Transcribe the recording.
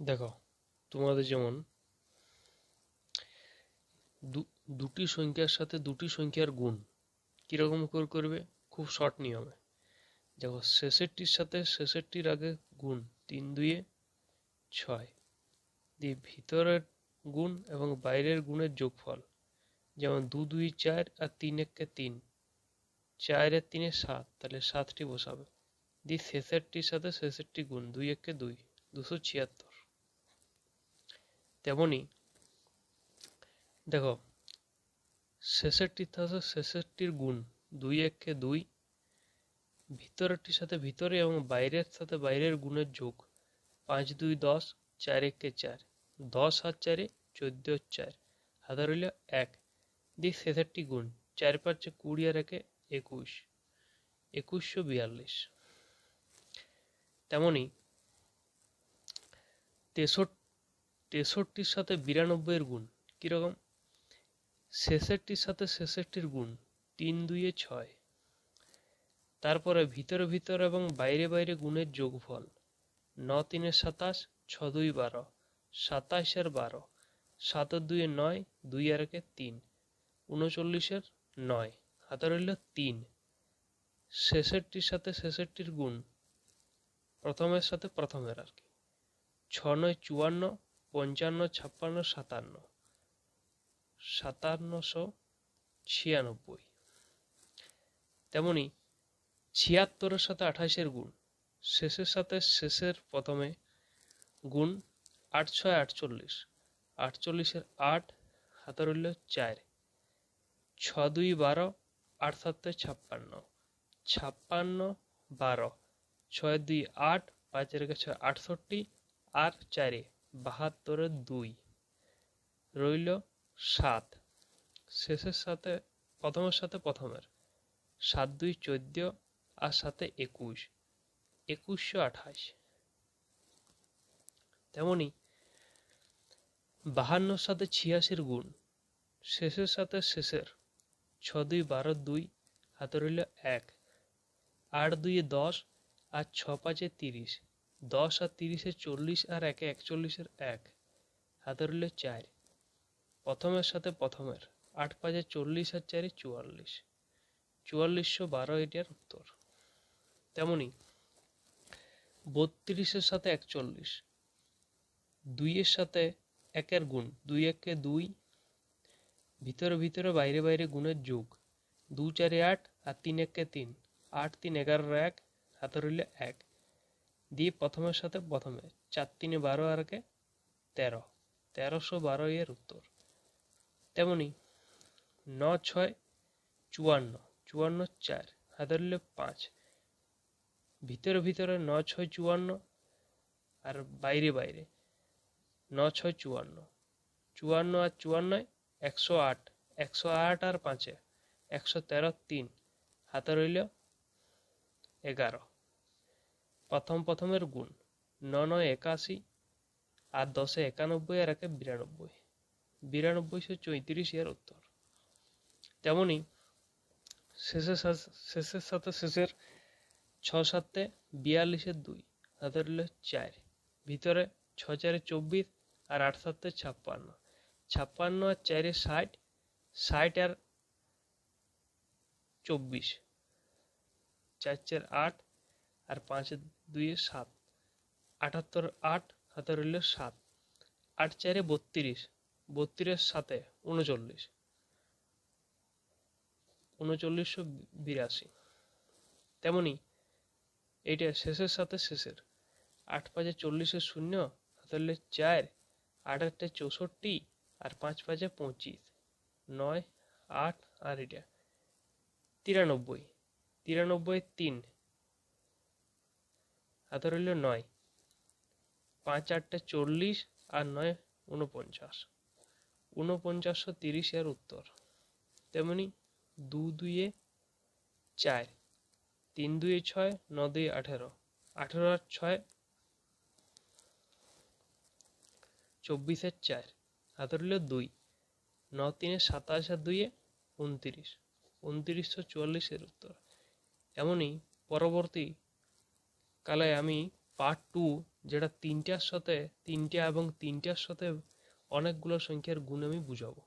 দেখো, তোমাদের যেমন দুটি সংখ্যার সাথে দুটি সংখ্যার গুণ কিরকম করে করবে, খুব শর্ট নিয়মে। দেখো, শেষেরটির সাথে শেষেরটির আগে গুণ, 3 2 6 দিয়ে ভিতরের গুণ এবং বাইরের গুণের যোগফল। যেমন 2 2 4 আর 3 1 3, 4 আর 3 7, তাহলে 7টি বসাবে। দিয়ে শেষেরটির সাথে শেষেরটি গুণ, 2 1 2, 276। তেমনি দেখো, শেষেরটির সাথে শেষেরটির গুণ, 2 1 2, ভিতরেরটির সাথে ভিতরে এবং বাইরের সাথে বাইরের গুণের যোগ, 5 2 10, 4 1 4, 10 আর 4 14 4, হাতে রইল 1। দিয়ে শেষেরটি গুণ, 4 5 20 আর 1 21, 2142। তেমনি 63-র সাথে 92 এর গুণ কিরকম, শেষেরটির সাথে শেষেরটির গুণ, 3 2 6, তারপরে ভিতরে ভিতরে এবং বাইরে বাইরে গুণের যোগফল, 9 3 27, 6 2 12, 27 আর 12, 7 2 9, 2 আর 1 3, 39 9, হাতে রইল 3। শেষেরটির সাথে শেষেরটির গুণ, প্রথমের সাথে প্রথমের আর কি, 6 9 54, 55 56 57, 5796। তেমনি 76-এর সাথে 28-এর গুণ, শেষের সাথে শেষের প্রথমে গুণ, 8 6 48, 48 8, হাতে রইল 4, 6 2 12, 8 7 56, 56 12, 6 2 8, 5 6 68, আর 4 72 2, রইল 7। শেষের সাথে প্রথমের সাথে প্রথমের, 7 2 14, আর সাথে 21, 2128। তেমনি 52-র সাথে 86-এর গুণ, শেষের সাথে শেষের, 6 2 12 2, হাতে রইল 1, 8 2 10, আর 6 5 30, 10 আর 30 40, আর 1 41 1, হাতে রইল 4। প্রথমের সাথে প্রথমের, 8 5 40, আর 4 44, 4412 এটার উত্তর। তেমনি 32-এর সাথে 41, 2-এর সাথে 1-এর গুণ, 2 1 2, ভিতরে ভিতরে বাইরে বাইরে গুণের যোগ, 2 4 8, আর 3 1 3, 8 3 11 1, হাতে রইল 1। দিয়ে প্রথমের সাথে প্রথমে, 4 3 12 আর 1 13, 1312 এর উত্তর। তেমনি 9 6 54, 54 4, হাতে রইল 5, ভিতরে ভিতরে 9 6 54, আর বাইরে বাইরে 9 6 54, 54 আর 54 108, 108 আর 5 113 3, হাতে রইল 11। প্রথমের গুণ, 9 9 81, আর 10 91, আর 1 92, 9234 এর উত্তর। তেমনি শেষের সাথে শেষের, 6 7 42 2, হাতে রইল 4, ভিতরে 6 4 24, আর 8 7 56, 56 আর 4 60, 60 আর 24, 4 4 8, আর 5 2 7, 78 8, হাতে রইল 7, 8 4 32, 32 7 39, 3982। তেমনি এইটা শেষের সাথে শেষের, 8 5 40 0, হাতে রইল 4, 8 8 64, আর 5 5 25, 9 8, আর এটা 93, 93 3, হাতে রইল 9, 5 8 40, আর 9 49, 4930 এর উত্তর। তেমনি 2 2 4, 3 2 6, 9 2 18, 18 আর 6 24 4, হাতে রইল 2, 9 3 27, আর 2 29, 2944 এর উত্তর। এমনই পরবর্তী কালে আমি পার্ট 2, যেটা তিনটা এবং তিনটার সাথে অনেকগুলো সংখ্যার গুণ আমি বুঝাবো।